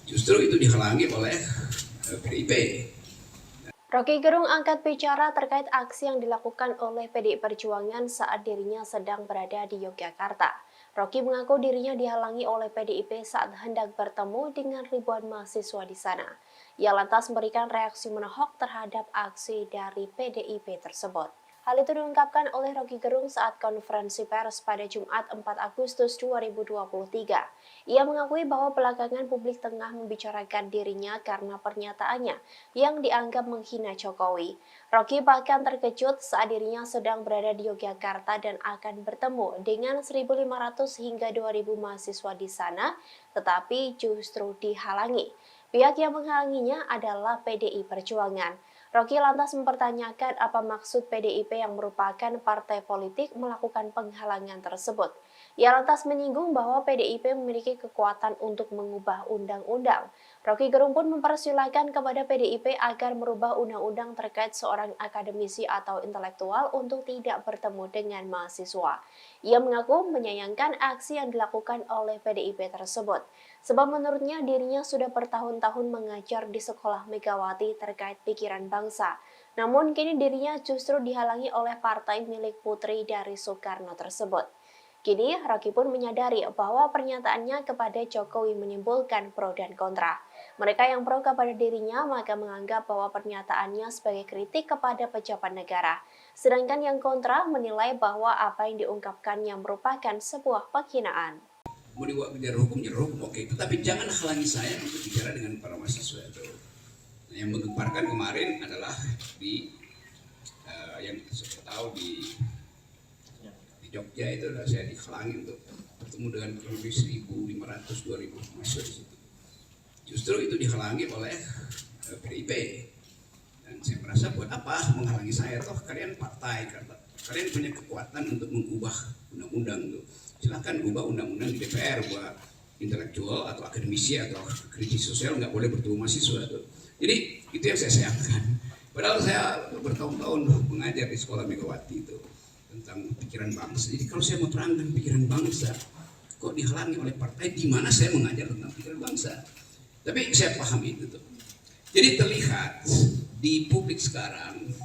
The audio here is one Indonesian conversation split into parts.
Justru itu dihalangi oleh PDIP. Roky Gerung angkat bicara terkait aksi yang dilakukan oleh PDI Perjuangan saat dirinya sedang berada di Yogyakarta. Roky mengaku dirinya dihalangi oleh PDIP saat hendak bertemu dengan ribuan mahasiswa di sana. Ia lantas memberikan reaksi menohok terhadap aksi dari PDIP tersebut. Hal itu diungkapkan oleh Roky Gerung saat konferensi pers pada Jumat 4 Agustus 2023. Ia mengakui bahwa belakangan publik tengah membicarakan dirinya karena pernyataannya yang dianggap menghina Jokowi. Roky bahkan terkejut saat dirinya sedang berada di Yogyakarta dan akan bertemu dengan 1.500 hingga 2.000 mahasiswa di sana, tetapi justru dihalangi. Pihak yang menghalanginya adalah PDI Perjuangan. Roky lantas mempertanyakan apa maksud PDIP yang merupakan partai politik melakukan penghalangan tersebut. Ia lantas menyinggung bahwa PDIP memiliki kekuatan untuk mengubah undang-undang. Roky Gerung pun mempersilahkan kepada PDIP agar merubah undang-undang terkait seorang akademisi atau intelektual untuk tidak bertemu dengan mahasiswa. Ia mengaku menyayangkan aksi yang dilakukan oleh PDIP tersebut, sebab menurutnya dirinya sudah bertahun-tahun mengajar di sekolah Megawati terkait pikiran bangsa. Namun kini dirinya justru dihalangi oleh partai milik putri dari Soekarno tersebut. Kini, Roky pun menyadari bahwa pernyataannya kepada Jokowi menimbulkan pro dan kontra. Mereka yang pro kepada dirinya maka menganggap bahwa pernyataannya sebagai kritik kepada pejabat negara. Sedangkan yang kontra menilai bahwa apa yang diungkapkannya merupakan sebuah penghinaan. Mau dibawa kejar hukum, oke. Tetapi jangan halangi saya untuk bicara dengan para mahasiswa itu. Nah, yang menggemparkan kemarin adalah yang saya tahu di Jogja itu adalah saya dihalangi untuk bertemu dengan kurang lebih 1.500-2.000 mahasiswa di situ. Justru itu dihalangi oleh PDIP. Dan saya merasa buat apa menghalangi saya? Toh kalian partai, kalian punya kekuatan untuk mengubah undang-undang itu. Silakan ubah undang-undang di DPR, buat intelektual atau akademisi atau kritis sosial nggak boleh bertemu mahasiswa itu. Jadi itu yang saya sayangkan. Padahal saya bertahun-tahun mengajar di sekolah Megawati itu tentang pikiran bangsa. Jadi kalau saya mau terangkan pikiran bangsa, kok dihalangi oleh partai di mana saya mengajar tentang pikiran bangsa. Tapi saya paham itu tuh. Jadi terlihat di publik sekarang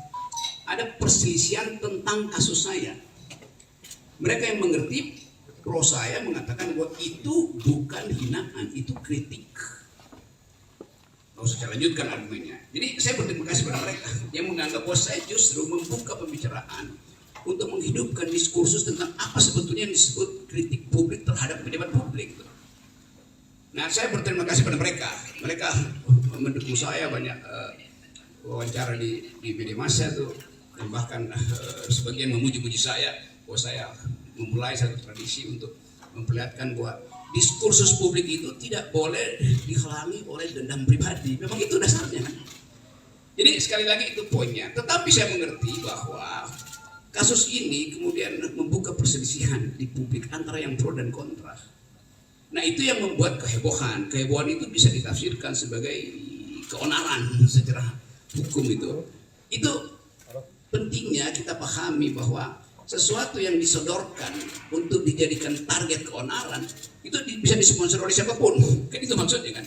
ada perselisihan tentang kasus saya. Mereka yang mengerti pro saya mengatakan bahwa itu bukan hinaan, itu kritik. Kalau saya lanjutkan argumennya. Jadi saya berterima kasih pada mereka yang menganggap bahwa saya justru membuka pembicaraan untuk menghidupkan diskursus tentang apa sebetulnya yang disebut kritik publik terhadap pejabat publik. Nah, saya berterima kasih pada mereka. Mereka mendukung saya banyak wawancara di media massa tuh, dan bahkan sebagian memuji-muji saya bahwa saya memulai satu tradisi untuk memperlihatkan bahwa diskursus publik itu tidak boleh dihalangi oleh dendam pribadi. Memang itu dasarnya. Jadi sekali lagi itu poinnya. Tetapi saya mengerti bahwa kasus ini kemudian membuka perselisihan di publik antara yang pro dan kontra. Nah, itu yang membuat kehebohan. Kehebohan itu bisa ditafsirkan sebagai keonaran secara hukum itu. Itu pentingnya kita pahami bahwa sesuatu yang disodorkan untuk dijadikan target keonaran itu bisa disponsor oleh siapapun. Kan itu maksudnya kan.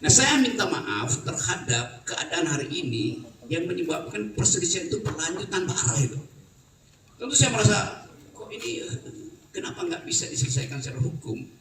Nah, saya minta maaf terhadap keadaan hari ini yang menyebabkan perselisihan itu berlanjut tanpa arah itu. Tentu saya merasa kok ini kenapa nggak bisa diselesaikan secara hukum?